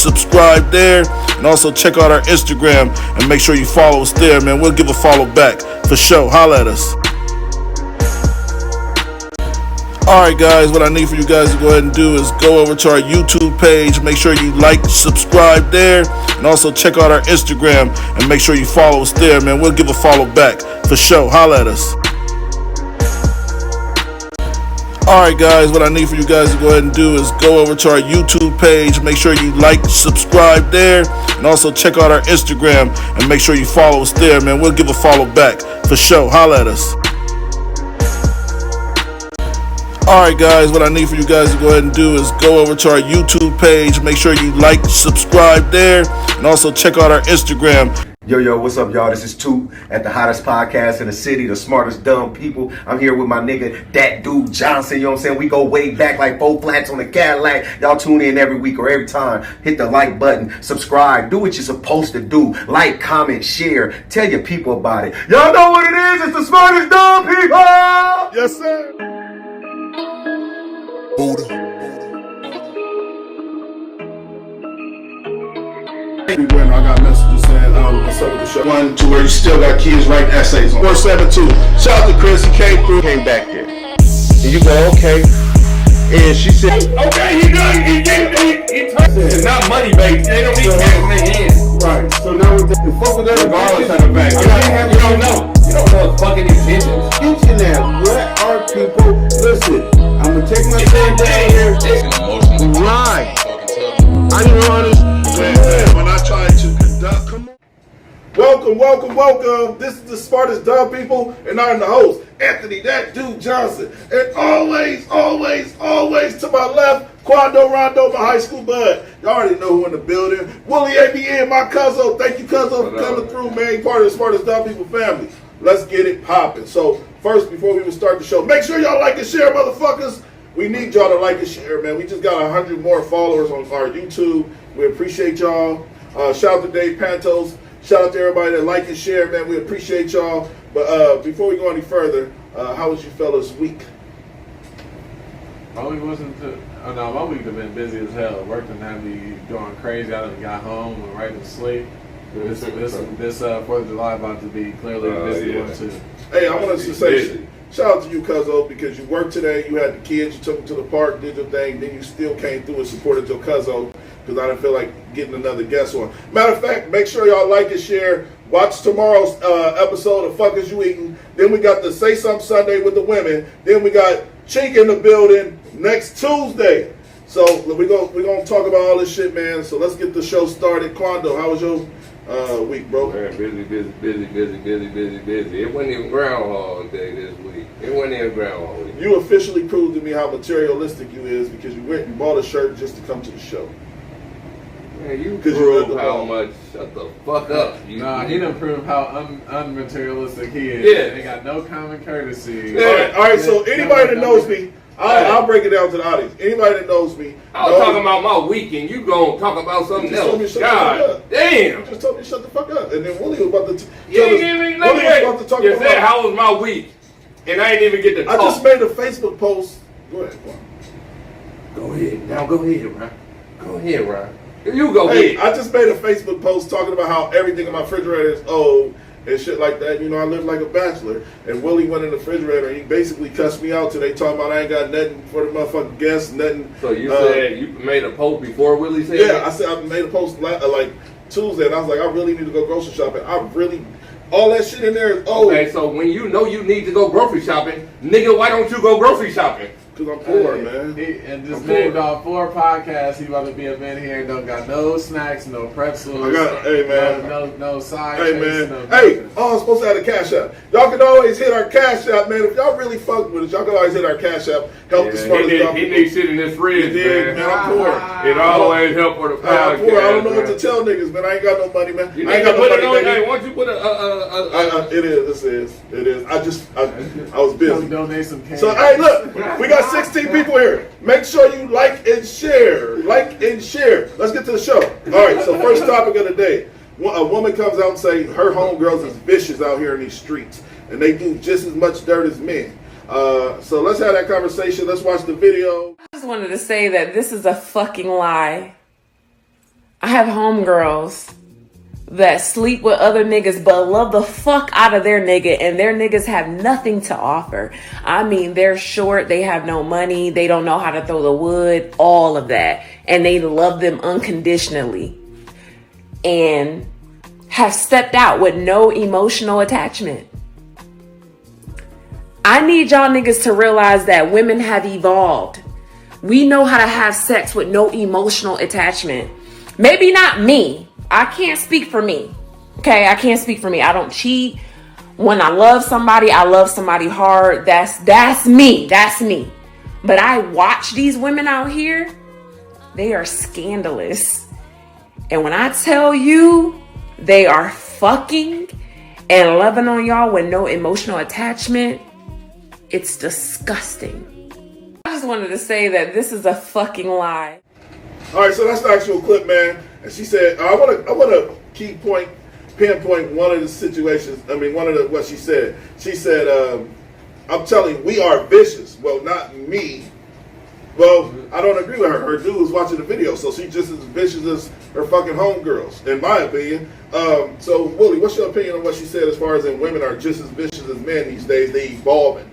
subscribe there, and also check out our Instagram and make sure you follow us there, man. We'll give a follow back for sure. Holla at us. Alright guys, what I need for you guys to go ahead and do is go over to our YouTube page, make sure you like, subscribe there, and also check out our Instagram and make sure you follow us there, man. We'll give a follow back for sure. Holla at us. Alright guys, what I need for you guys to go ahead and do is go over to our YouTube page, make sure you like, subscribe there, and also check out our Instagram and make sure you follow us there, man. We'll give a follow back for sure. Holla at us. Alright guys, what I need for you guys to go ahead and do is go over to our YouTube page, make sure you like, subscribe there, and also check out our Instagram. Yo, what's up, y'all? This is Toot at the hottest podcast in the city, the smartest dumb people. I'm here with my nigga, that dude Johnson, you know what I'm saying? We go way back like 4 flats on the Cadillac. Y'all tune in every week or every time. Hit the like button, subscribe, do what you're supposed to do. Like, comment, share, tell your people about it. Y'all know what it is, it's the smartest dumb people! Yes, sir. Buddha. When I got messages saying, what's up with the show? 1, 2, where you still got kids writing essays on 472. Shout out to Chris, he came through. Came back there. And you go, okay. And she said, okay, he done. It's not money, baby. They don't need cash in their hands. Right. So now with the fuck with that, Regardless of the fact. You don't know. You don't know his fucking intentions. Internet, what are people? Listen, I'm gonna take my time down here. Right. I don't understand. When I try to conduct, come on. Welcome. This is the smartest dumb people, and I'm the host, Anthony, that dude Johnson. And always to my left, Quando Rondo, my high school bud. Y'all already know who in the building. Willie ABN, my cousin. Thank you, cousin, for coming through, man. You're part of the smartest dumb people family. Let's get it popping. So first, before we even start the show, make sure y'all like and share, motherfuckers. We need y'all to like and share, man. We just got 100 more followers on our YouTube. We appreciate y'all. Shout out to Dave Pantos. Shout out to everybody that like and share, man. We appreciate y'all. But before we go any further, how was you fellas' week? My week wasn't my week have been busy as hell. Work done had me going crazy. I done got home and right to sleep. This 4th of July about to be clearly a busy one too. Hey, I wanted to say shout out to you, Cuzzo, because you worked today. You had the kids. You took them to the park, did your thing. Then you still came through and supported your Cuzzo because I didn't feel like getting another guest on. Matter of fact, make sure y'all like and share. Watch tomorrow's episode of Fuck Is You Eating. Then we got the Say Something Sunday with the women. Then we got Chink in the building next Tuesday. So we're gonna talk about all this shit, man. So let's get the show started. Quando, how was your week, bro? Man, busy. It wasn't even Groundhog Day this week. It wasn't even Groundhog Day. You officially proved to me how materialistic you is because you went and bought a shirt just to come to the show. Man, you proved how much. Shut the fuck up. Nah, he done proved how unmaterialistic he is. Yeah. They got no common courtesy. Yeah. All right. So anybody that knows me, I'll break it down to the audience. Anybody that knows me, I was talking about my week, and you gonna talk about something else. God damn! You just told me to shut the fuck up, and then Willie was about to. You said how was my week, and I ain't even get to talk. I just made a Facebook post. Go ahead, Go ahead. Now go ahead, Ryan. Go ahead, Ryan. You go ahead. I just made a Facebook post talking about how everything in my refrigerator is old and shit like that. You know, I live like a bachelor. And Willie went in the refrigerator and he basically cussed me out today, talking about I ain't got nothing for the motherfucking guests, nothing. So you said you made a post before Willie said that? I said I made a post like Tuesday, and I was like, I really need to go grocery shopping. All that shit in there is old. Okay, so when you know you need to go grocery shopping, nigga, why don't you go grocery shopping? Because I'm poor, man. And just named off 4 podcasts. He about to be up in here and don't got no snacks, no pretzels. Hey, man. No side. Hey, man. I'm supposed to have a cash app. Y'all can always hit our cash app, man. If y'all really fuck with us, y'all can always hit our cash app. Help the smartest dumb people. He needs shit in his fridge, man. I'm poor. It always help for the podcast. I'm poor. I don't know what to tell niggas, man. I ain't got no money, man. You I ain't got no money, baby. Why don't you put It is. I was busy. Donate some candy. So, hey, look. We got 16 people here. Make sure you like and share. Let's get to the show. All right, so first topic of the day. A woman comes out and say her homegirls is vicious out here in these streets. And they do just as much dirt as men. So let's have that conversation. Let's watch the video. I just wanted to say that this is a fucking lie. have homegirls that sleep with other niggas but love the fuck out of their nigga, and their niggas have nothing to offer. I mean, they're short, they have no money, they don't know how to throw the wood, all of that. And they love them unconditionally. And have stepped out with no emotional attachment. I need y'all niggas to realize that women have evolved. We know how to have sex with no emotional attachment. Maybe not me. I can't speak for me. Okay, I can't speak for me. I don't cheat. When I love somebody hard. That's me. That's me. But I watch these women out here. They are scandalous. And when I tell you they are fucking and loving on y'all with no emotional attachment, it's disgusting. I just wanted to say that this is a fucking lie. All right, so that's the actual clip, man. And she said, I want to pinpoint one of the situations. I mean, what she said. She said, I'm telling you, we are vicious. Well, not me. Well, I don't agree with her. Her dude was watching the video, so she's just as vicious as her fucking homegirls, in my opinion. So, Willie, what's your opinion on what she said as far as women are just as vicious as men these days? They evolving.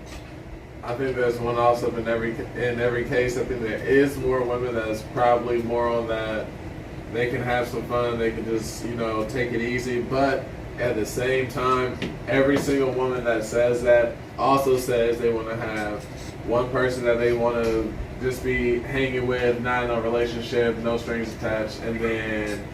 I think there's one also in every case. I think there is more women that's probably more on that. They can have some fun. They can just, take it easy. But at the same time, every single woman that says that also says they want to have one person that they want to just be hanging with, not in a relationship, no strings attached, and then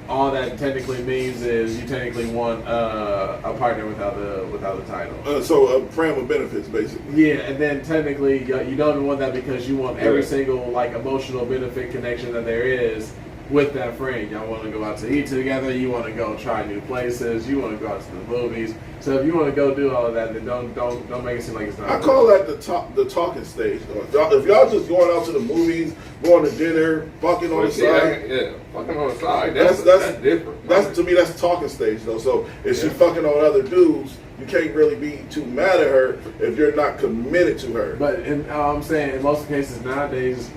all that technically means is you technically want a partner without the title. So a friend with benefits, basically. Yeah, and then technically you don't want that because you want every single emotional benefit connection that there is with that friend. Y'all want to go out to eat together. You want to go try new places. You want to go out to the movies. So if you want to go do all of that, then don't make it seem like it's not. I call that the talking stage. If y'all just going out to the movies, going to dinner, fucking on the side. Fucking on the side. That's different. To me, that's talking stage though. So if she's fucking on other dudes, you can't really be too mad at her if you're not committed to her. But I'm saying in most cases nowadays,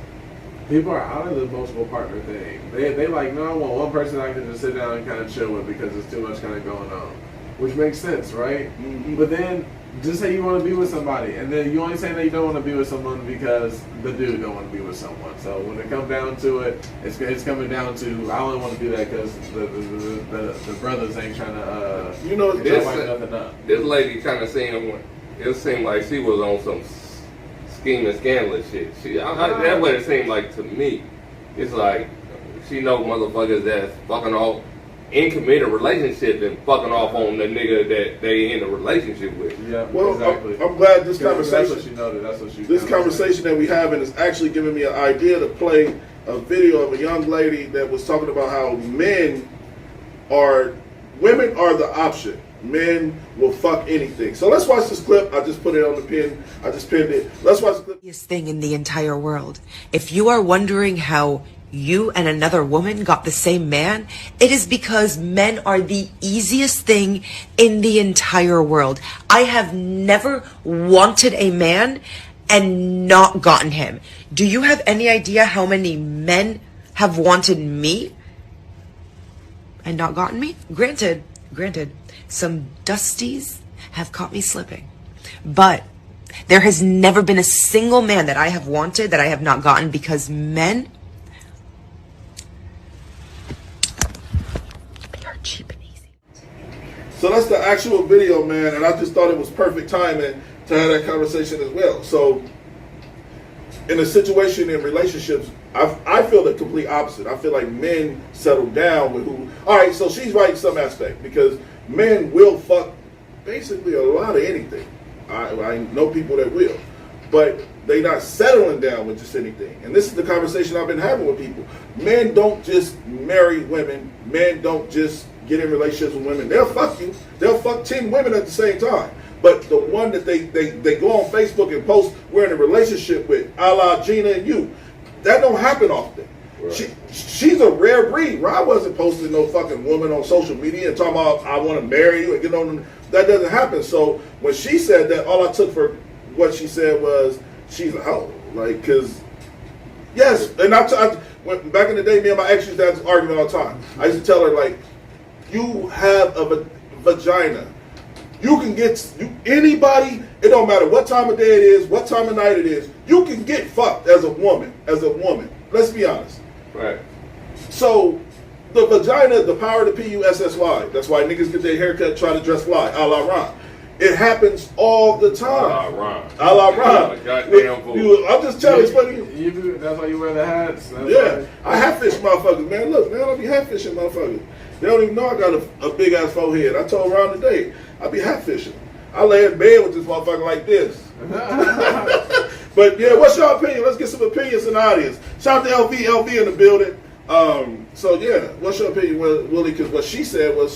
people are out of the multiple partner thing. They like, no, I want one person I can just sit down and kind of chill with because there's too much kind of going on. Which makes sense, right? Mm-hmm. But then, just say you want to be with somebody, and then you only say that you don't want to be with someone because the dude don't want to be with someone. So when it comes down to it, it's coming down to, I only want to do that because the brothers ain't trying to, nothing up. This lady kind of seemed, it seemed like she was on some scheming, scandalous shit. That's what it seemed like to me. It's like she know motherfuckers that's fucking off in committed relationship and fucking off on the nigga that they in a relationship with. Yeah, well, exactly. I'm glad this conversation. That's what she noted. That's what she. This conversation that we having is actually giving me an idea to play a video of a young lady that was talking about how women are the option. Men will fuck anything. So let's watch this clip. I just put it on the pin. I just pinned it. Let's watch the clip. Biggest thing in the entire world. If you are wondering how you and another woman got the same man, it is because men are the easiest thing in the entire world. I have never wanted a man and not gotten him. Do you have any idea how many men have wanted me and not gotten me? Granted, some dusties have caught me slipping, but there has never been a single man that I have wanted that I have not gotten, because men, they are cheap and easy. So that's the actual video, man, and I just thought it was perfect timing to have that conversation as well. So in a situation in relationships, I feel the complete opposite. I feel like men settle down with who. All right, so she's right in some aspect, because men will fuck basically a lot of anything. I know people that will, but they not settling down with just anything. And this is the conversation I've been having with people. Men don't just marry women. Men don't just get in relationships with women. They'll fuck you. They'll fuck 10 women at the same time. But the one that they go on Facebook and post we're in a relationship with, a la Gina and you, that don't happen often. Right. She's a rare breed. Where I wasn't posting no fucking woman on social media and talking about I want to marry you and get on. That doesn't happen. So when she said that, all I took for what she said was she's a hoe. Like, cause yes, and back in the day, me and my ex used to have this argument all the time. I used to tell her, like, you have a vagina. You can get anybody, it don't matter what time of day it is, what time of night it is, you can get fucked as a woman. Let's be honest. Right. So, the vagina, the power of the P-U-S-S-Y. That's why niggas get their haircut, try to dress fly, a la Ron. It happens all the time. A la Ron. Goddamn fool. I'm just telling you. You do. That's why you wear the hats. Yeah. I hatfish motherfuckers, man. Look, man, I be hatfishing motherfuckers. They don't even know I got a big ass forehead. I told Ron today, I be hatfishing. I lay in bed with this motherfucker like this. But yeah, what's your opinion? Let's get some opinions in the audience. Shout out to LV in the building. So yeah, what's your opinion, Willie? Because what she said was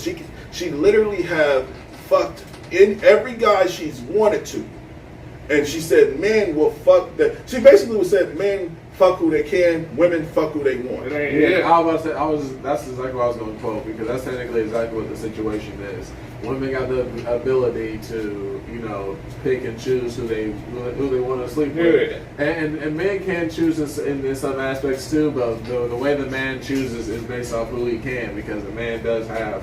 she literally have fucked in every guy she's wanted to, and she said men will fuck that. She basically said men fuck who they can, women fuck who they want. Yeah, I was about to say, that's exactly what I was going to quote, because that's technically exactly what the situation is. Women got the ability to, you know, pick and choose who they want to sleep with, and men can choose in some aspects too. But the way the man chooses is based off who he can, because the man does have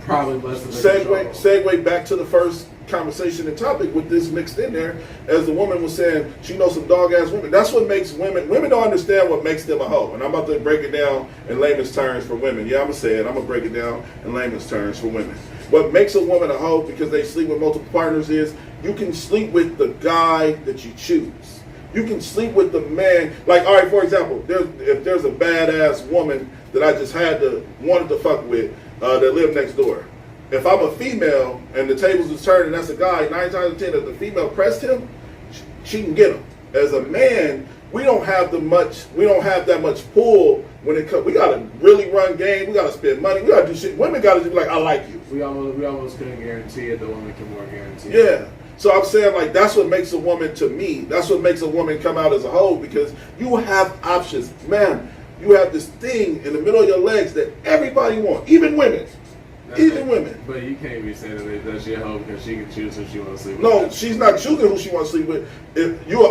probably less of the segue back to the first conversation and topic with this mixed in there, as the woman was saying, she knows some dog ass women. That's what makes women don't understand what makes them a hoe. And I'm about to break it down in layman's terms for women. Yeah, I'm gonna say it. I'm gonna break it down in layman's terms for women. What makes a woman a hoe, because they sleep with multiple partners, is you can sleep with the guy that you choose. You can sleep with the man. Like, all right, for example, if there's a badass woman that I just wanted to fuck with, that live next door. If I'm a female and the tables is turned and that's a guy, 9 times out of 10, if the female pressed him, she can get him. As a man, we don't have that much pull when it comes. We gotta really run game. We gotta spend money. We gotta do shit. Women gotta do like, I like you. We almost couldn't guarantee it. The woman can more guarantee it. Yeah. So I'm saying, like, that's what makes a woman, to me, that's what makes a woman come out as a hoe, because you have options. Man, you have this thing in the middle of your legs that everybody wants, even women. Even women. But you can't be saying that she's a hoe because she can choose who she wants to sleep with. No, she's not choosing who she wants to sleep with.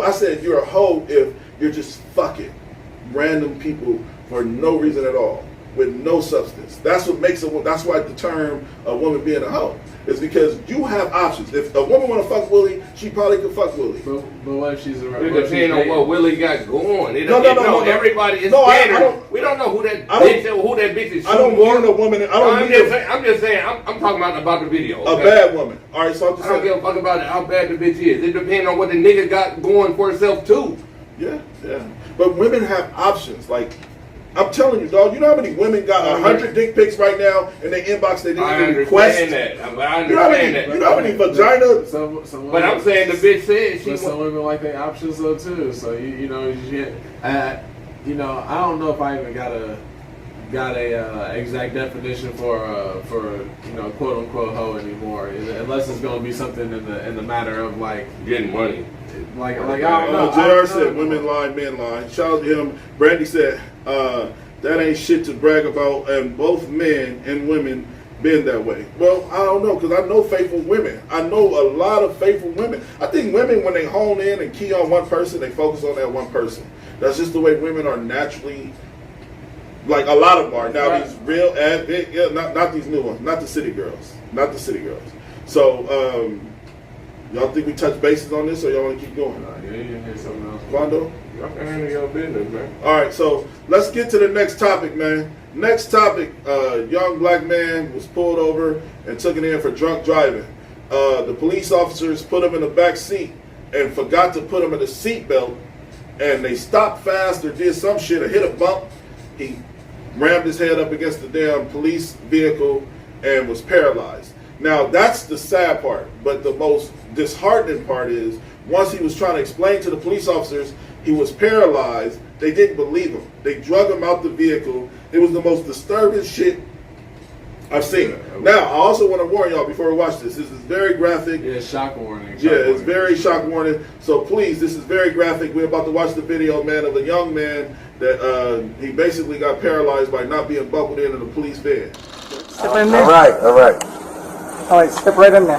I said you're a hoe if you're just fucking random people for no reason at all, with no substance. That's what makes that's why the term a woman being a hoe is, because you have options. If a woman want to fuck Willie, she probably could fuck Willie. But what if she's around? It depends on what Willie got going. No. Everybody is scattered. We don't know who that bitch is. I don't want a woman. I'm just saying. I'm talking about the video. Okay? A bad woman. All right, so I don't give a fuck about how bad the bitch is. It depends on what the nigga got going for herself too. Yeah. But women have options. Like, I'm telling you, dog. You know how many women got 100 dick pics right now in their inbox they didn't even request? I understand that. You know how many vagina? But I'm saying the bitch said she. But some women like their options though too. So I don't know if I even got a exact definition for quote unquote hoe anymore, unless it's gonna be something in the matter of like getting money. Like I don't know. JR said women lie, men lie. Shout out to him. Brandy said that ain't shit to brag about, and both men and women been that way. Well, I don't know, because I know faithful women. I know a lot of faithful women. I think women, when they hone in and key on one person, they focus on that one person. That's just the way women are naturally. Like a lot of them are now. These real not these new ones, not the city girls. So y'all think we touch bases on this, or y'all want to keep going? Yeah, you hear something else. Quando? Y'all can handle your business, man. All right, so let's get to the next topic, man. Next topic: young black man was pulled over and taken in for drunk driving. The police officers put him in the back seat and forgot to put him in the seatbelt, and they stopped fast or did some shit or hit a bump. He rammed his head up against the damn police vehicle and was paralyzed. Now, that's the sad part, but the most disheartening part is once he was trying to explain to the police officers he was paralyzed, they didn't believe him. They drug him out the vehicle. It was the most disturbing shit I've seen. Now, I also want to warn y'all before we watch this. This is very graphic. Yeah, shock warning. It's very shock warning. So please, this is very graphic. We're about to watch the video, man, of a young man that he basically got paralyzed by not being buckled into the police van. Step in there. All right. All right, step right in there.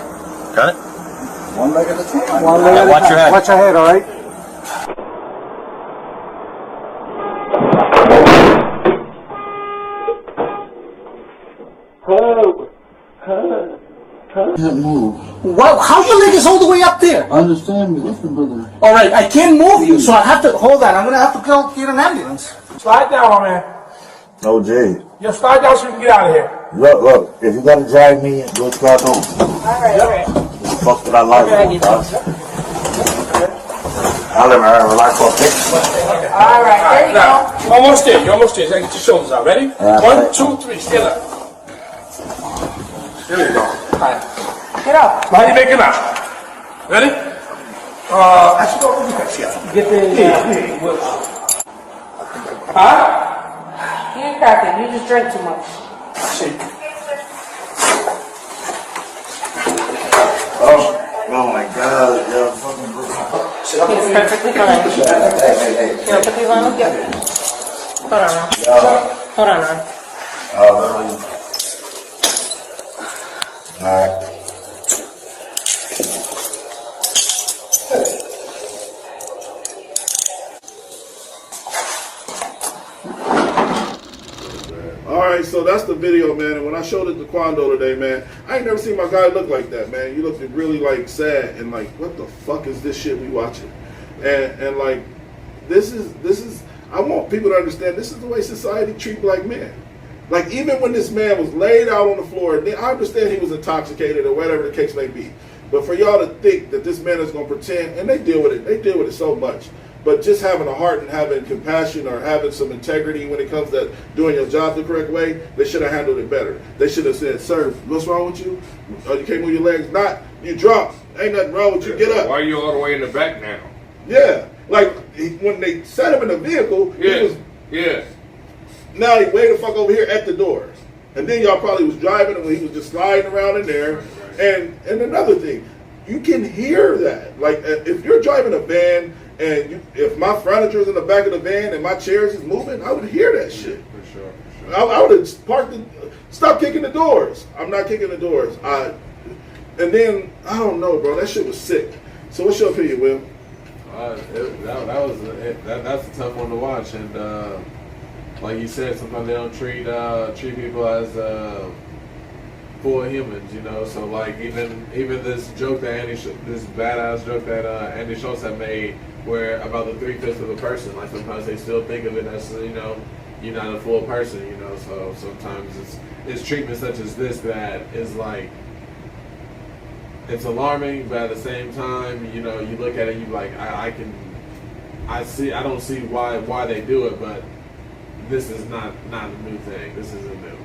Got it? One leg at a time. One leg at a time. Watch your head. Watch your head, all right? Can't move. Wow, how your leg is all the way up there? Understand me, listen, brother. All right, I can't move you, so I have to hold on. I'm gonna have to go get an ambulance. Slide down, my man. No, Jay. Yo, slide down so we can get out of here. Look, if you gotta drag me, go to God home. Alright. Fuck what I like, dog. I'll let my relax for a pic. Alright, there you go. You're almost there. You're almost there. Get your shoulders out. Ready? Alright. 1, 2, 3. Stand up. There you go. Alright. Get up. How you making out? Ready? Actually, go over here. Get the Huh? You ain't cracking. You just drink too much. Oh my God, yo, fucking brutal. It's perfectly fine. Hey. You want to put these on? Yep. Hold on, Ron. Yo. Hold on, Ron. Alright. Alright, so that's the video, man. And when I showed it to Quando today, man, I ain't never seen my guy look like that, man. You looked really like sad and like, what the fuck is this shit we watching? And like, this is I want people to understand this is the way society treat black men. Like, even when this man was laid out on the floor, I understand he was intoxicated or whatever the case may be. But for y'all to think that this man is going to pretend, and they deal with it so much. But just having a heart and having compassion or having some integrity when it comes to doing your job the correct way, they should have handled it better. They should have said, sir, what's wrong with you? You can't move your legs. Not, you drop. Ain't nothing wrong with you. Get up. Why are you all the way in the back now? Yeah. Like, when they set him in the vehicle, now he way the fuck over here at the door. And then y'all probably was driving and he was just sliding around in there. And another thing, you can hear that. Like, if you're driving a van and if my furniture is in the back of the van and my chairs is moving, I would hear that shit. For sure. I would have parked stop kicking the doors. I'm not kicking the doors. And then, I don't know, bro. That shit was sick. So what's your opinion, Will? That's a tough one to watch, and like you said, sometimes they don't treat people as full humans, you know. So like even this joke that this badass joke that Andy Schultz had made, where about the 3/5 of a person, like sometimes they still think of it as, you know, you're not a full person, you know. So sometimes it's treatment such as this that is like, it's alarming, but at the same time, you know, you look at it, you like, I don't see why they do it, but this is not a new thing. This isn't new.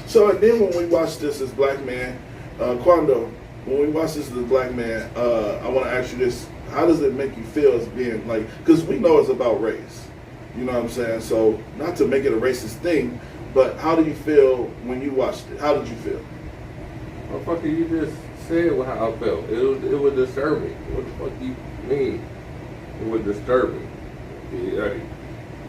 So and then when we watch this as black man, Quando, when we watch this as a black man, I want to ask you this: how does it make you feel as being like? Because we know it's about race. You know what I'm saying? So not to make it a racist thing, but how do you feel when you watched it? How did you feel? What the fuck you just said how I felt? It was disturbing. What the fuck do you mean? It was disturbing.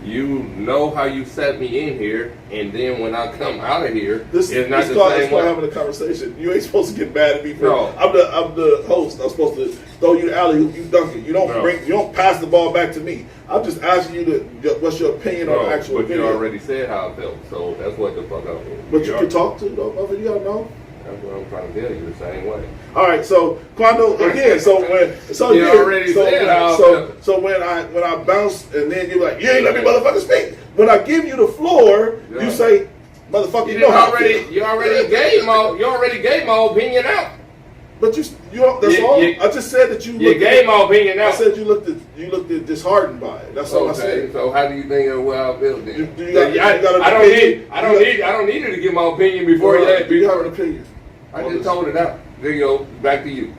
You know how you set me in here, and then when I come out of here, it's not the same way. Having a conversation. You ain't supposed to get mad at me. No. I'm the host. I'm supposed to throw you the alley, you dunk it. You don't you don't pass the ball back to me. I'm just asking you what's your opinion on the actual but video. you already said how I felt, so that's what the fuck I mean. But you can talk to though, mother. You gotta know. That's what I'm trying to tell you the same way. All right, so Quando again. So when I bounce and then you're like, you ain't let me motherfucker speak. When I give you the floor, you say, motherfucker, you know how you already gave my opinion out. But that's all. I just said that you gave my opinion out. I said you looked disheartened by it. That's all I said. So how do you think of where I feel then? I don't need you to give my opinion before you ask me. You have an opinion. I just told it out. There you go. Back to you.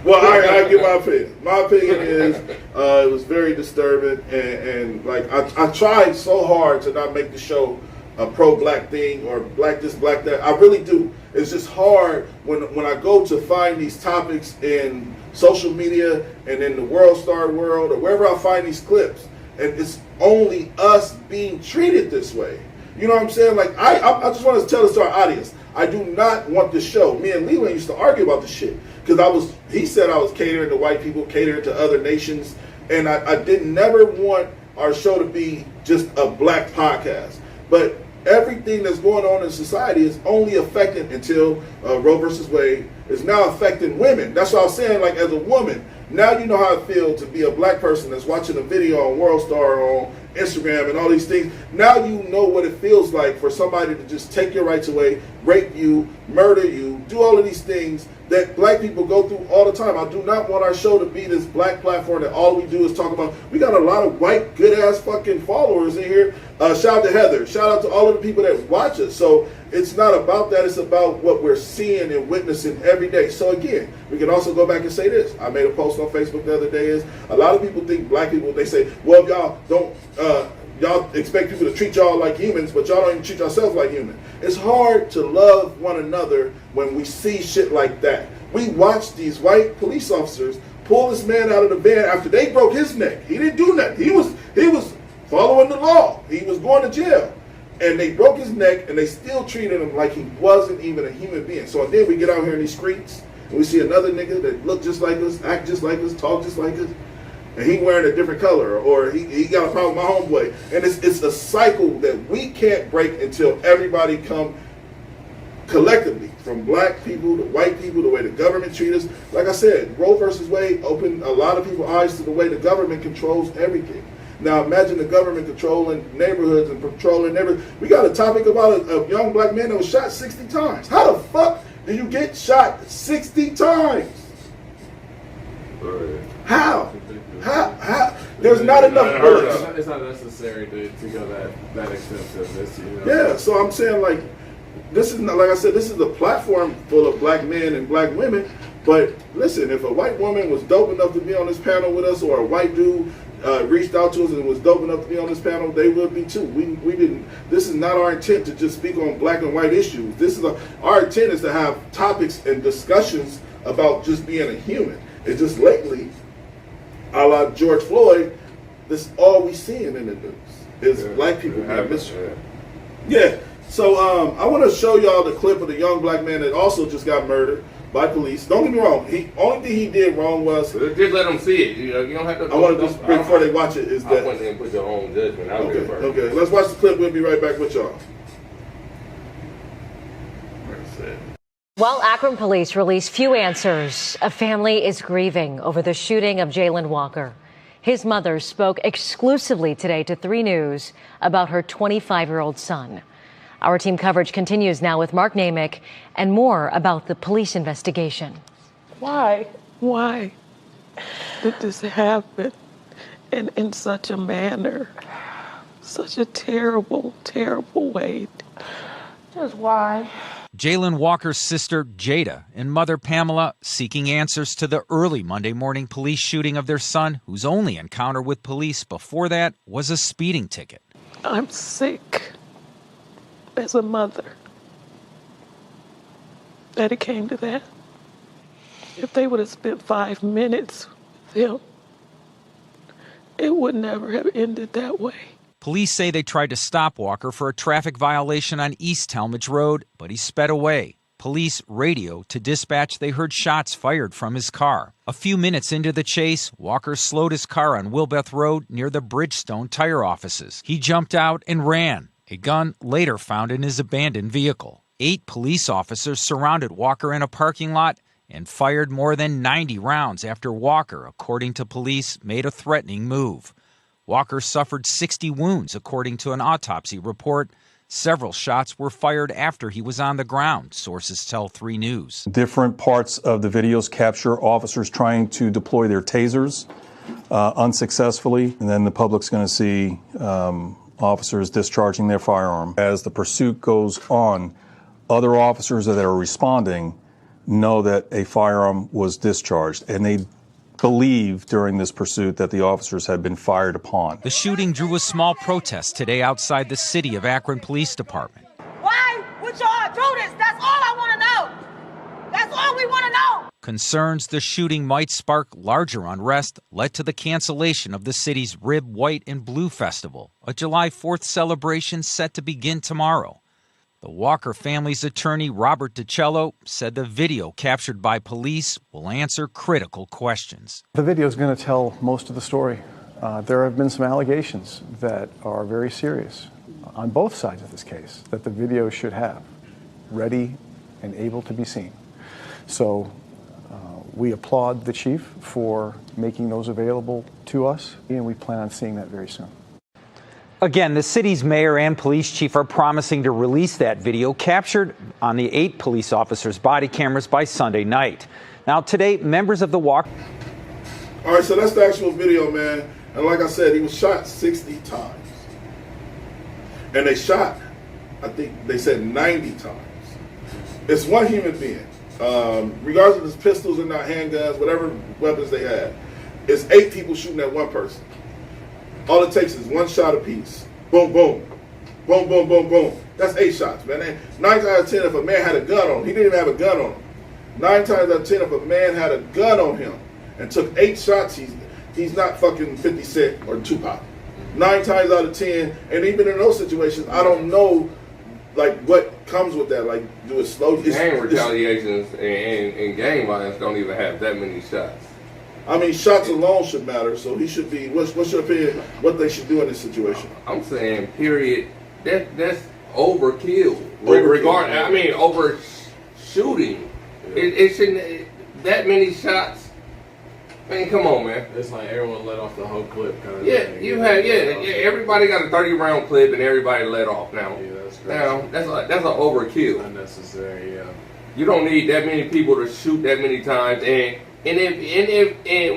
Well, I give my opinion. My opinion is it was very disturbing, and like I tried so hard to not make the show a pro-black thing or black this, black that. I really do. It's just hard when I go to find these topics in social media and in the World Star World or wherever I find these clips, and it's only us being treated this way. You know what I'm saying? Like I just want to tell this to our audience. I do not want this show. Me and Leland used to argue about this shit because he said I was catering to white people, catering to other nations, and I didn't never want our show to be just a black podcast. But everything that's going on in society is only affecting, until Roe versus Wade, is now affecting women. That's what I was saying, like as a woman, now you know how it feels to be a black person that's watching a video on World Star, on Instagram and all these things. Now you know what it feels like for somebody to just take your rights away, rape you, murder you, do all of these things that black people go through all the time. I do not want our show to be this black platform that all we do is talk about. We got a lot of white, good-ass fucking followers in here. Shout out to Heather. Shout out to all of the people that watch us. So it's not about that. It's about what we're seeing and witnessing every day. So again, we can also go back and say this. I made a post on Facebook the other day. Is a lot of people think black people, they say, well, y'all don't, y'all expect people to treat y'all like humans, but y'all don't even treat yourselves like humans. It's hard to love one another when we see shit like that. We watched these white police officers pull this man out of the van after they broke his neck. He didn't do nothing. He was following the law. He was going to jail. And they broke his neck, and they still treated him like he wasn't even a human being. So then we get out here in these streets, and we see another nigga that look just like us, act just like us, talk just like us, and he wearing a different color, or he got a problem with my homeboy. And it's a cycle that we can't break until everybody come collectively, from black people to white people, the way the government treats us. Like I said, Roe versus Wade opened a lot of people's eyes to the way the government controls everything. Now imagine the government controlling neighborhoods and patrolling neighborhoods. We got a topic about a young black man that was shot 60 times. How the fuck do you get shot 60 times? How? There's not enough bullets. It's not necessary to go that extensive. It's, you know. Yeah, so I'm saying, like, this is not, like I said, this is a platform full of black men and black women. But listen, if a white woman was dope enough to be on this panel with us, or a white dude reached out to us and was dope enough to be on this panel, they would be too. We didn't. This is not our intent to just speak on black and white issues. This is our intent is to have topics and discussions about just being a human. It's just lately, a la George Floyd, this is all we seeing in the news is black people being mistreated. Yeah. So I want to show y'all the clip of the young black man that also just got murdered by police. Don't get me wrong. Only thing he did wrong was just let them see it. You don't have to. I want to just before they watch it is that. I want them to put your own judgment out there first. Okay. Let's watch the clip. We'll be right back with y'all. While Akron police release few answers, a family is grieving over the shooting of Jaylen Walker. His mother spoke exclusively today to 3 News about her 25-year-old son. Our team coverage continues now with Mark Namick and more about the police investigation. Why did this happen in such a manner? Such a terrible, terrible way. Just why? Jaylen Walker's sister, Jada, and mother, Pamela, seeking answers to the early Monday morning police shooting of their son, whose only encounter with police before that was a speeding ticket. I'm sick as a mother that it came to that. If they would have spent 5 minutes with him, it would never have ended that way. Police say they tried to stop Walker for a traffic violation on East Talmadge Road, but he sped away. Police radio to dispatch they heard shots fired from his car. A few minutes into the chase, Walker slowed his car on Wilbeth Road near the Bridgestone tire offices. He jumped out and ran. A gun later found in his abandoned vehicle. 8 police officers surrounded Walker in a parking lot and fired more than 90 rounds after Walker, according to police, made a threatening move. Walker suffered 60 wounds, according to an autopsy report. Several shots were fired after he was on the ground, sources tell 3 News. Different parts of the videos capture officers trying to deploy their tasers unsuccessfully, and then the public's going to see officers discharging their firearm. As the pursuit goes on, other officers that are responding know that a firearm was discharged, and they believe during this pursuit that the officers had been fired upon. The shooting drew a small protest today outside the City of Akron Police Department. Why would y'all do this? That's all I want to know. That's all we want to know. Concerns the shooting might spark larger unrest led to the cancellation of the city's Rib, White, and Blue Festival, a July 4th celebration set to begin tomorrow. The Walker family's attorney, Robert DiCello, said the video captured by police will answer critical questions. The video is going to tell most of the story. There have been some allegations that are very serious. on both sides of this case that the video should have, ready and able to be seen. So we applaud the chief for making those available to us, and we plan on seeing that very soon. Again, the city's mayor and police chief are promising to release that video captured on the 8 police officers' body cameras by Sunday night. Now, today, members of the Walker... All right, so that's the actual video, man. And like I said, he was shot 60 times. And they shot, I think they said 90 times. It's one human being. Regardless of his pistols or not handguns, whatever weapons they had, it's 8 people shooting at one person. All it takes is one shot apiece. Boom, boom. Boom, boom, boom, boom. That's 8 shots, man. 9 times out of 10, if a man had a gun on him, he didn't even have a gun on him. 9 times out of 10, if a man had a gun on him and took 8 shots, he's not fucking 50 Cent or Tupac. 9 times out of 10, and even in those situations, I don't know, like, what comes with that. Like, do it slow? Gang retaliations and gang violence don't even have that many shots. I mean, shots alone should matter, so he should be, what's your opinion, what they should do in this situation? I'm saying, period, that's overkill. I mean, overshooting. It shouldn't, that many shots. I mean, come on, man. It's like everyone let off the whole clip kind of thing. Everybody got a 30-round clip and everybody let off now. Yeah, that's crazy. Now, that's an overkill. Unnecessary, yeah. You don't need that many people to shoot that many times, and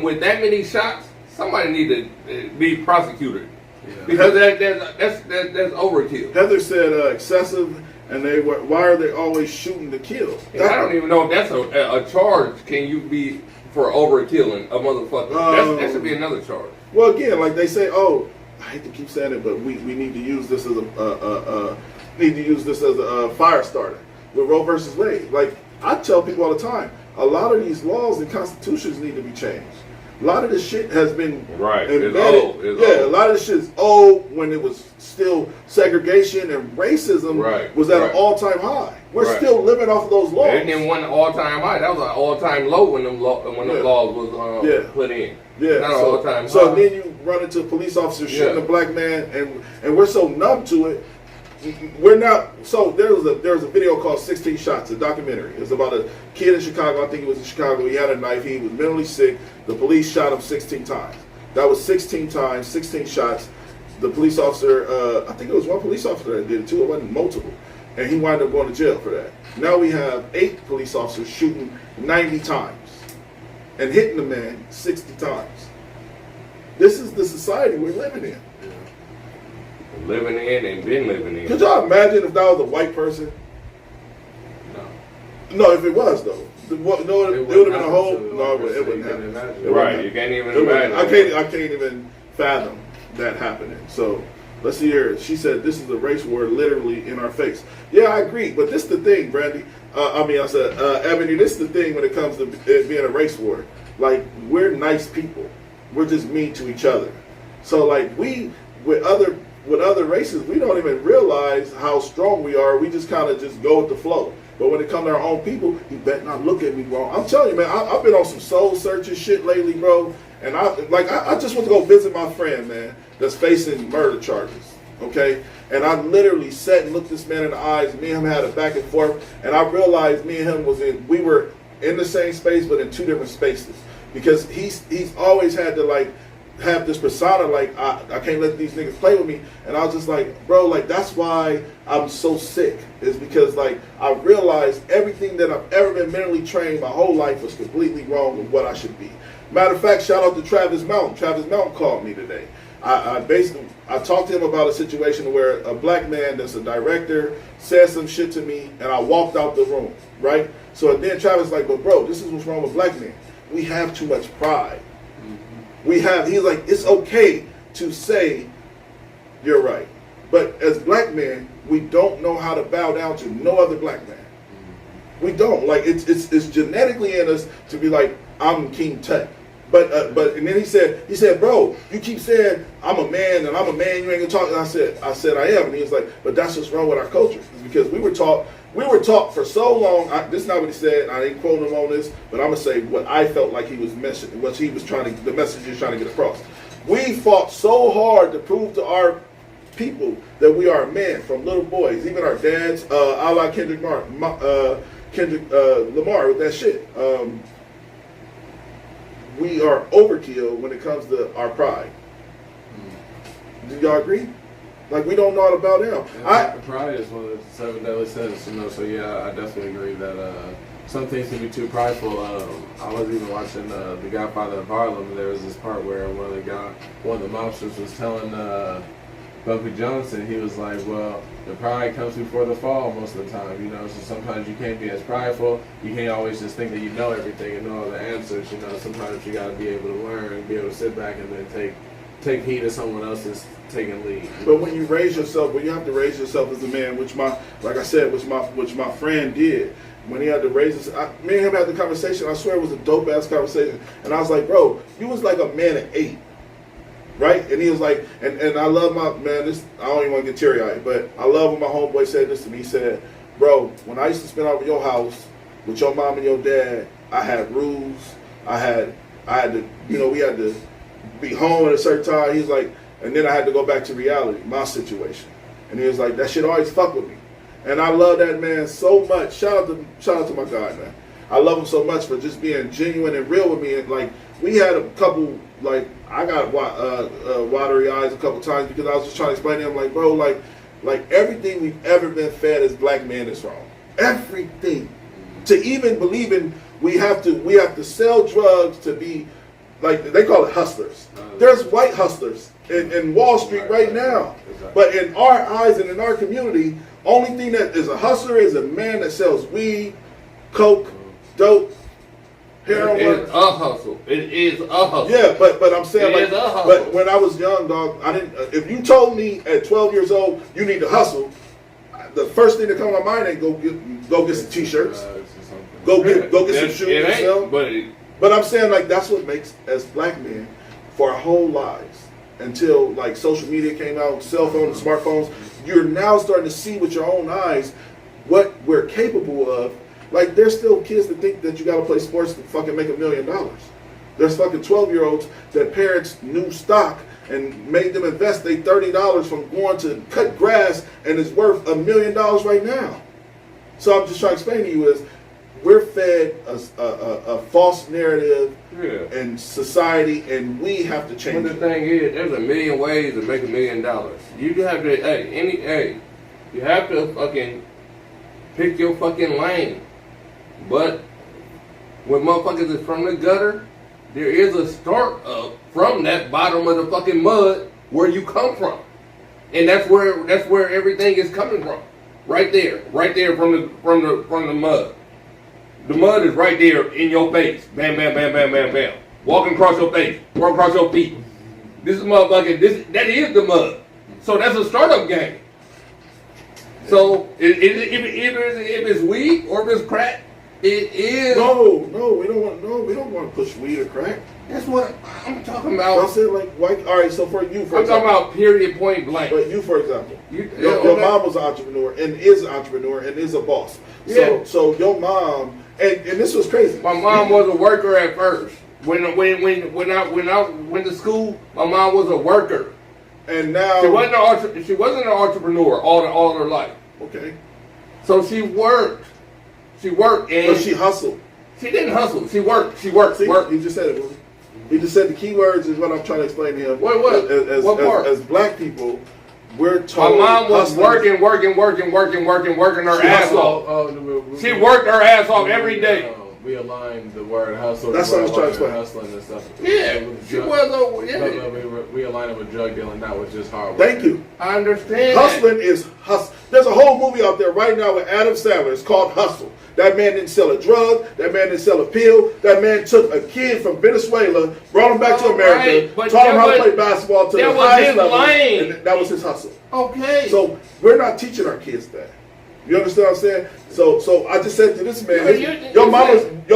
with that many shots, somebody need to be prosecuted. Yeah. Because that's overkill. Heather said excessive, and why are they always shooting to kill? I don't even know if that's a charge. Can you be for overkilling a motherfucker? That should be another charge. Well, again, like they say, I hate to keep saying it, but we need to use this as a fire starter with Roe versus Wade. Like I tell people all the time, a lot of these laws and constitutions need to be changed. A lot of this shit has been embedded. A lot of this shit is old when it was still segregation and racism was at an all-time high. We're still living off of those laws. It didn't want an all-time high. That was an all-time low when them laws was put in. Yeah, not an all-time high. So then you run into a police officer shooting a black man, and we're so numb to it. We're not. So there was a video called 16 Shots, a documentary. It was about a kid in Chicago. I think he was in Chicago. He had a knife. He was mentally sick. The police shot him 16 times. That was 16 times, 16 shots. The police officer, I think it was one police officer that did it too. It wasn't multiple. And he wound up going to jail for that. Now we have 8 police officers shooting 90 times and hitting the man 60 times. This is the society we're living in. Living in and been living in. Could y'all imagine if that was a white person? No, if it was though. It would have been a whole. No, it wouldn't happen. Right, you can't even imagine. I can't even fathom that happening. So let's see here. She said this is a race war literally in our face. Yeah, I agree. But this is the thing, Brandy. Ebony, this is the thing when it comes to it being a race war. Like, we're nice people. We're just mean to each other. So like with other races, we don't even realize how strong we are. We just kind of just go with the flow. But when it comes to our own people, you better not look at me wrong. I'm telling you, man, I've been on some soul searching shit lately, bro. And I just went to go visit my friend, man, that's facing murder charges. Okay? And I literally sat and looked this man in the eyes. Me and him had a back and forth. And I realized me and him we were in the same space, but in 2 different spaces. Because he's always had to have this persona I can't let these niggas play with me. And I was just like, bro, that's why I'm so sick, is because I realized everything that I've ever been mentally trained my whole life was completely wrong with what I should be. Matter of fact, shout out to Travis Mountain. Travis Mountain called me today. I talked to him about a situation where a black man that's a director said some shit to me, and I walked out the room, right? So then Travis like, but bro, this is what's wrong with black men. We have too much pride. He's like, it's okay to say you're right. But as black men, we don't know how to bow down to no other black man. We don't. It's genetically in us to be like, I'm King Tut. But and then he said, bro, you keep saying I'm a man and I'm a man, you ain't gonna talk. And I said I am. And he was like, but that's what's wrong with our culture. It's because we were taught for so long. This is not what he said. I ain't quoting him on this, but I'm gonna say what I felt like he was mentioning, the message he was trying to get across. We fought so hard to prove to people that we are men, from little boys, even our dads, a la Kendrick Lamar with that shit. We are overkill when it comes to our pride. Do y'all agree? Like, we don't know all about them. Pride is one of the 7 deadly sins, so yeah, I definitely agree that some things can be too prideful. I was even watching The Godfather of Harlem, and there was this part where one of the mobsters was telling Bumpy Johnson, he was like, well, the pride comes before the fall most of the time, so sometimes you can't be as prideful. You can't always just think that you know everything and know all the answers, sometimes you got to be able to learn and be able to sit back and then take heed of someone else's taking lead. But when you raise yourself, when you have to raise yourself as a man, which my friend did, when he had to raise us, me and him had the conversation. I swear it was a dope ass conversation, and I was like, bro, you was like a man at 8. Right? And he was like, and I love my, man, this, I don't even want to get teary-eyed, but I love when my homeboy said this to me. He said, bro, when I used to spend over your house with your mom and your dad, I had rules. I had to, we had to be home at a certain time. He's like, and then I had to go back to reality, my situation. And he was like, that shit always fuck with me. And I love that man so much. Shout out to my God, man. I love him so much for just being genuine and real with me. And like, we had a couple, like, I got watery eyes a couple times because I was just trying to explain to him, like, bro, like everything we've ever been fed as black men is wrong. Everything. To even believe in we have to sell drugs to be, like, they call it hustlers. There's white hustlers in Wall Street right now. But in our eyes and in our community, only thing that is a hustler is a man that sells weed, coke, dope, heroin. It is a hustle. It is a hustle. Yeah, but I'm saying, it is a hustle. but when I was young, dog, I didn't. If you told me at 12 years old you need to hustle, the first thing that come to my mind ain't go get some t-shirts, go get some shoes and sell. But I'm saying, like, that's what makes as black men for our whole lives until like social media came out, cell phones, smartphones. You're now starting to see with your own eyes what we're capable of. Like, there's still kids that think that you got to play sports to fucking make $1 million. There's fucking 12-year-olds that parents knew stock and made them invest their $30 from going to cut grass, and it's worth $1 million right now. So I'm just trying to explain to you is we're fed a false narrative in society, and we have to change it. The thing is, there's a million ways to make $1 million. You have to, you have to fucking pick your fucking lane. But when motherfuckers is from the gutter, there is a start up from that bottom of the fucking mud where you come from, and that's where everything is coming from. Right there from the mud. The mud is right there in your face. Bam, bam, bam, bam, bam, bam. Walking across your face, walking across your feet. This is motherfucking. That is the mud. So that's a startup game. So if it's weed or if it's crack, it is. No, we don't want to push weed or crack. That's what I'm talking about. I said, like, white. All right, so for you, I'm talking about period, point blank. But you, for example, your mom was an entrepreneur and is an entrepreneur and is a boss. Yeah. So your mom, and this was crazy. My mom was a worker at first. When I went to school, my mom was a worker. And now she wasn't an entrepreneur all her life. Okay. So she worked. And but she hustled. She didn't hustle. She worked. See, he just said it. He just said the key words is what I'm trying to explain to him. What? As black people, we're told. My mom was working her ass off. She worked her ass off every day. We aligned the word hustle. That's what I was trying to explain. Hustling and stuff. Yeah, she was. We aligned it with drug dealing, not with just hard work. Thank you. I understand. Hustling is hustle. There's a whole movie out there right now with Adam Sandler. It's called Hustle. That man didn't sell a drug. That man didn't sell a pill. That man took a kid from Venezuela, brought him back to America, taught him how to play basketball to the highest level. And that was his hustle. Okay. So we're not teaching our kids that. You understand what I'm saying? So I just said to this man, your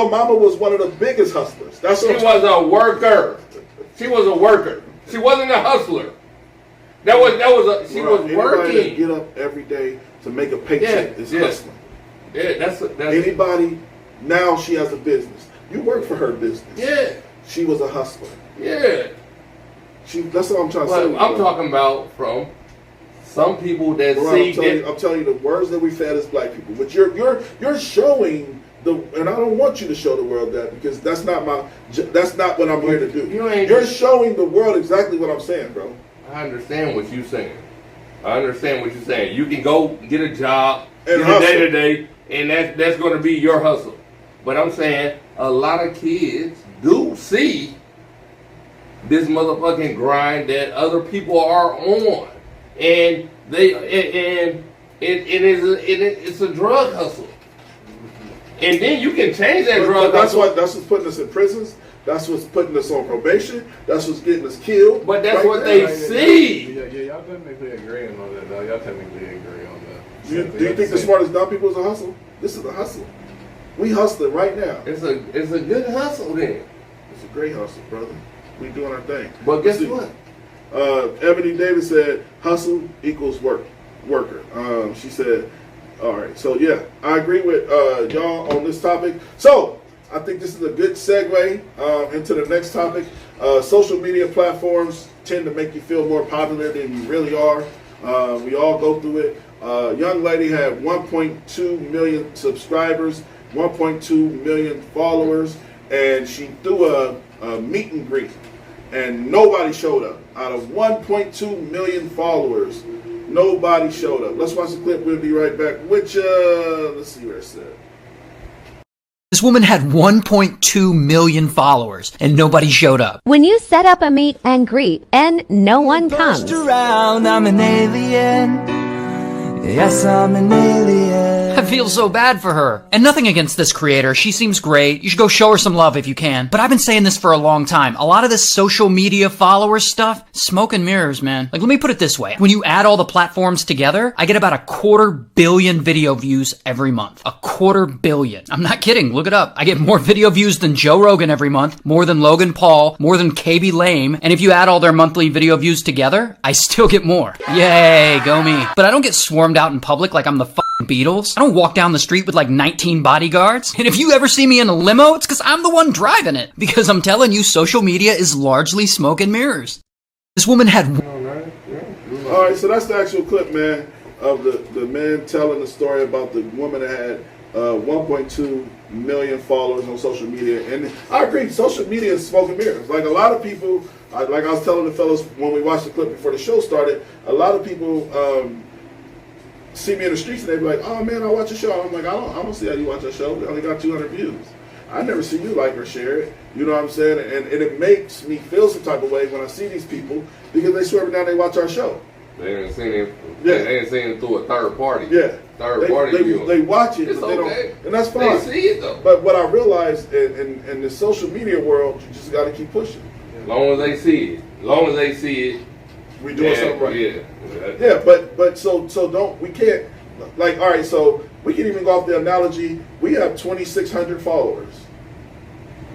mama was one of the biggest hustlers. That's what she was a worker. She was a worker. She wasn't a hustler. She was working. That get up every day to make a paycheck is hustling. Yeah, that's anybody. Now she has a business. You work for her business. Yeah. She was a hustler. Yeah. That's what I'm trying to say. I'm talking about from some people that Bro, see I'm telling you, the words that we fed as black people. But you're showing and I don't want you to show the world that, because that's not what I'm here to do. You're showing the world exactly what I'm saying, bro. I understand what you're saying. You can go get a job, And get a day-to-day, and that's going to be your hustle. But I'm saying a lot of kids do see this motherfucking grind that other people are on, and it's a drug hustle. And then you can change that drug hustle. That's what's putting us in prisons. That's what's putting us on probation. That's what's getting us killed. But that's what they see. Yeah, y'all technically agreeing on that, though. Y'all technically agree on that. Do you think the smartest dumb people is a hustle? This is a hustle. We hustling right now. It's a good hustle then. It's a great hustle, brother. We doing our thing. But guess what? Ebony Davis said hustle equals worker. She said, all right. So yeah, I agree with y'all on this topic. So I think this is a good segue into the next topic. Social media platforms tend to make you feel more popular than you really are. We all go through it. Young lady had 1.2 million subscribers, 1.2 million followers, and she threw a meet and greet, and nobody showed up. Out of 1.2 million followers, nobody showed up. Let's watch the clip. We'll be right back. Let's see where it said. This woman had 1.2 million followers and nobody showed up. When you set up a meet and greet and no one comes. Around, I'm an alien. Yes, I'm an alien. I feel so bad for her. And nothing against this creator. She seems great. You should go show her some love if you can. But I've been saying this for a long time. A lot of this social media follower stuff, smoke and mirrors, man. Like, let me put it this way. When you add all the platforms together, I get about 250 million video views every month. 250 million. I'm not kidding. Look it up. I get more video views than Joe Rogan every month, more than Logan Paul, more than KB Lame. And if you add all their monthly video views together, I still get more. Yay, go me. But I don't get swarmed out in public like I'm the Beatles. I don't walk down the street with like 19 bodyguards. And if you ever see me in a limo, it's because I'm the one driving it. Because I'm telling you, social media is largely smoke and mirrors. This woman had... All right, so that's the actual clip, man, of the man telling the story about the woman that had 1.2 million followers on social media. And I agree, social media is smoke and mirrors. Like a lot of people, like I was telling the fellas when we watched the clip before the show started, a lot of people see me in the streets and they be like, oh man, I watch a show. I'm like, I don't see how you watch a show. We only got 200 views. I never see you like or share it. You know what I'm saying? And it makes me feel some type of way when I see these people because they swear down they watch our show. They ain't seen it. Yeah. They ain't seen it through a third party. Yeah. Third party view. They watch it, it's but they okay. don't, and that's fine. They see it though. But what I realized in the social media world, you just got to keep pushing. As long as they see it. We doing something right. Yeah. Yeah, but so don't, we can't, like, all right, so we can even go off the analogy. We have 2,600 followers.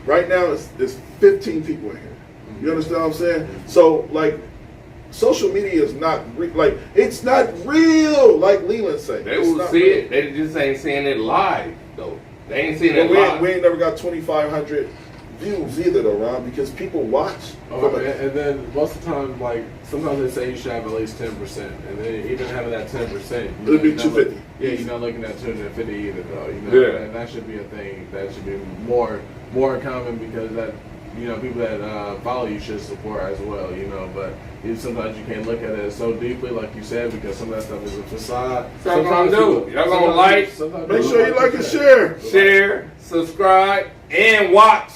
Right now it's 15 people in here. You understand what I'm saying? So like, social media is not it's not real, like Leland said. They will see it. They just ain't seeing it live though. They ain't seeing it live. We ain't never got 2,500 views either though, Ron, because people watch. And then most of the time, like sometimes they say you should have at least 10%, and then even having that 10%, it'll be 250. Yeah, you're not looking at 250 either though. You know, yeah. And that should be a thing. That should be more common because that, you know, people that follow you should support as well. You know, but sometimes you can't look at it so deeply, like you said, because some of that stuff is a facade. Sometimes y'all gonna like. Make sure you like and share, subscribe, and watch.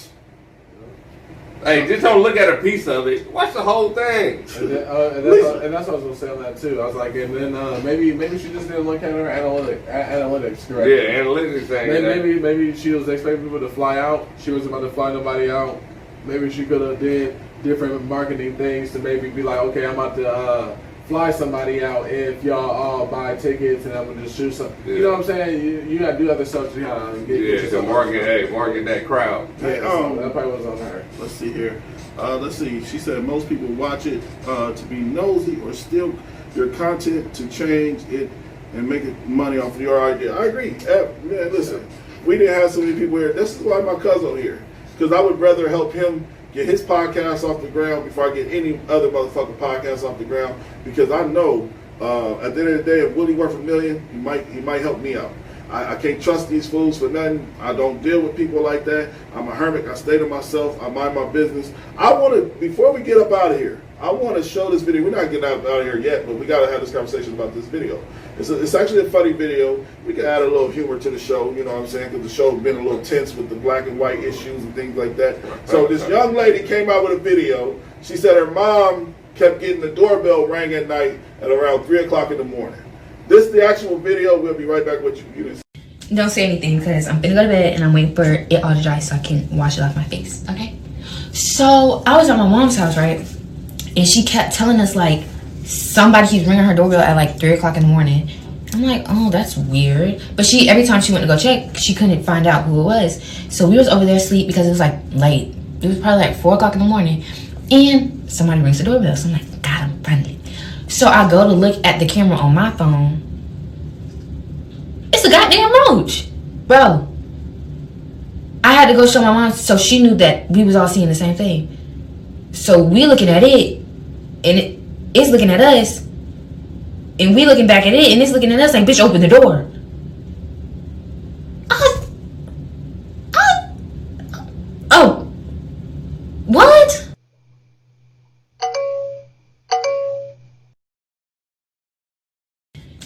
Hey, just don't look at a piece of it. Watch the whole thing. And that's what I was gonna say on that too. I was like, and then maybe she just didn't look at her analytics correctly. Yeah, analytics thing. Maybe she was expecting people to fly out. She was about to fly nobody out. Maybe she could have did different marketing things to maybe be like, okay, I'm about to fly somebody out if y'all all buy tickets and I'm gonna just shoot some. Yeah. You know what I'm saying? You gotta do other stuff to get to market that crowd. Hey, that probably was on her. Let's see here. Let's see. She said most people watch it to be nosy or steal your content to change it and make it money off of your idea. I agree. Man, listen, we didn't have so many people here. This is why my cousin here, because I would rather help him get his podcast off the ground before I get any other motherfucking podcast off the ground, because I know At the end of the day, if Willie worth $1 million, he might help me out. I can't trust these fools for nothing. I don't deal with people like that. I'm a hermit. I stay to myself. I mind my business. I want to, before we get up out of here, I want to show this video. We're not getting out of here yet, but we got to have this conversation about this video. It's actually a funny video. We can add a little humor to the show, you know what I'm saying, because the show's been a little tense with the black and white issues and things like that. So this young lady came out with a video. She said her mom kept getting the doorbell rang at night at around 3 o'clock in the morning. This is the actual video. We'll be right back with you. Don't say anything because I'm gonna go to bed and I'm waiting for it all to dry so I can wash it off my face, okay? So I was at my mom's house, right? And she kept telling us like somebody keeps ringing her doorbell at like 3 o'clock in the morning. I'm like, oh, that's weird. But every time she went to go check, she couldn't find out who it was. So we was over there asleep because it was like late. It was probably like 4 o'clock in the morning. And somebody rings the doorbell. So I'm like, God, I'm friendly. So I go to look at the camera on my phone. It's a goddamn roach. Bro. I had to go show my mom so she knew that we was all seeing the same thing. So we looking at it, and it's looking at us, and we looking back at it, and it's looking at us like, bitch, open the door. Oh. What?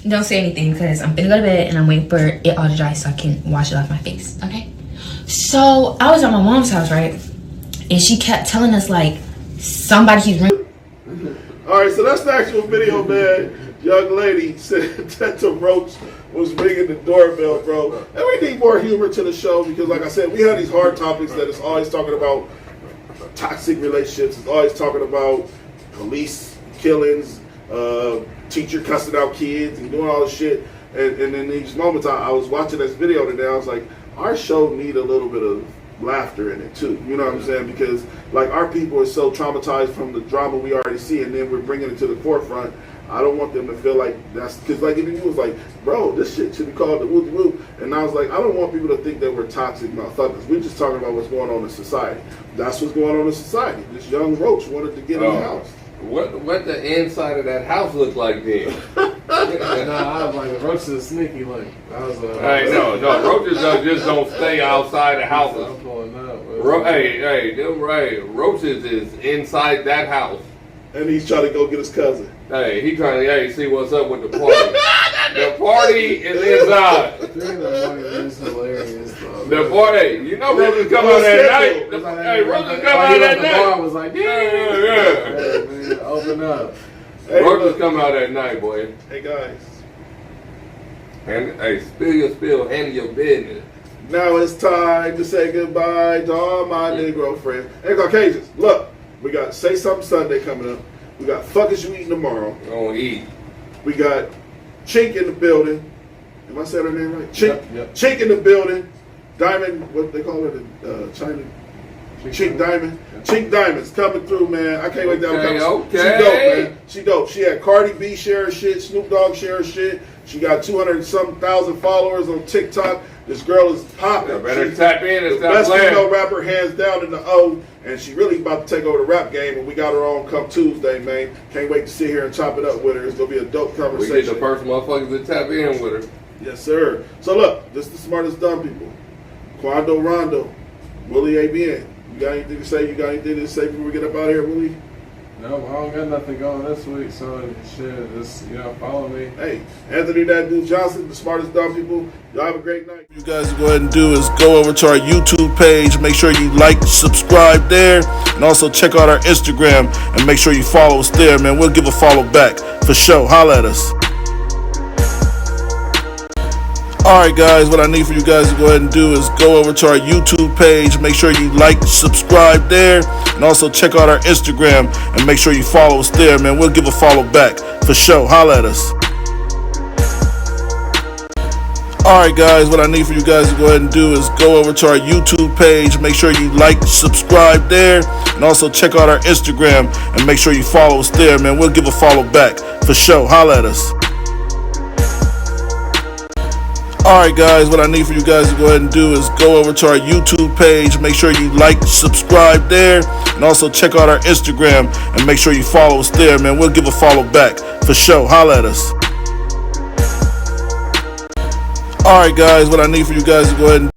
Don't say anything because I'm gonna go to bed and I'm waiting for it all to dry so I can wash it off my face, okay? So I was at my mom's house, right? And she kept telling us like somebody keeps ringing. Alright, so that's the actual video, man. Young lady said that the roach was ringing the doorbell, bro. And we need more humor to the show because, like I said, we have these hard topics that it's always talking about toxic relationships. It's always talking about police killings, teacher cussing out kids and doing all this shit. And in these moments, I was watching this video today. I was like, our show need a little bit of laughter in it too. You know what I'm saying? Because like our people are so traumatized from the drama we already see, and then we're bringing it to the forefront. I don't want them to feel like that's because like even you was like, bro, this shit should be called the woo woo. And I was like, I don't want people to think that we're toxic motherfuckers. We're just talking about what's going on in society. That's what's going on in society. This young roach wanted to get in the house. What the inside of that house look like then? I was like, the roaches are sneaky. Like, I was hey, no, roaches just don't stay outside the houses. I'm pulling up. Roaches is inside that house. And he's trying to go get his cousin. Hey, he trying to see what's up with the party. The party is inside. It's hilarious. The party, you know, roaches come out at night. Hey, roaches come out at night. I was like, yeah. Hey, man, open up. Hey, roaches come out at night, boy. Hey guys. And hey, spill, handle your business. Now it's time to say goodbye to all my Negro friends. Hey Caucasians, look, we got Say Something Sunday coming up. We got Fuck Is You Eating tomorrow. Gonna eat. We got Chink in the building. Am I saying her name right? Chink. Yep. Chink in the building. Diamond, what they call it? China. Chink Diamond. Yep. Chink Diamond's coming through, man. I can't wait to have her come. Okay. She dope, man. She dope. She had Cardi B share her shit, Snoop Dogg share her shit. She got 200-something thousand followers on TikTok. This girl is popping. Better tap in and the stop best playing. female rapper, hands down in the O, and she really about to take over the rap game. And we got her on come Tuesday, man. Can't wait to sit here and chop it up with her. It's gonna be a dope conversation. We get the first motherfuckers to tap in with her. Yes, sir. So look, this is the smartest dumb people. Quando Rondo, Willie ABN. You got anything to say? You got anything to say before we get up out of here, Willie? No, I don't got nothing going this week, so shit, just, follow me. Hey, Anthony That Dude Johnson, the smartest dumb people. Y'all have a great night. What you guys go ahead and do is go over to our YouTube page. Make sure you like, subscribe there, and also check out our Instagram and make sure you follow us there, man. We'll give a follow back for sure. Holla at us. Alright guys, what I need for you guys to go ahead and do is go over to our YouTube page. Make sure you like, subscribe there, and also check out our Instagram and make sure you follow us there, man. We'll give a follow back for sure. Holla at us. Alright guys, what I need for you guys to go ahead and do is go over to our YouTube page. Make sure you like, subscribe there, and also check out our Instagram and make sure you follow us there, man. We'll give a follow back for sure. Holla at us. Alright guys, what I need for you guys to go ahead and do is go over to our YouTube page. Make sure you like, subscribe there, and also check out our Instagram and make sure you follow us there, man. We'll give a follow back For sure, holla at us. Alright guys, what I need for you guys to go ahead and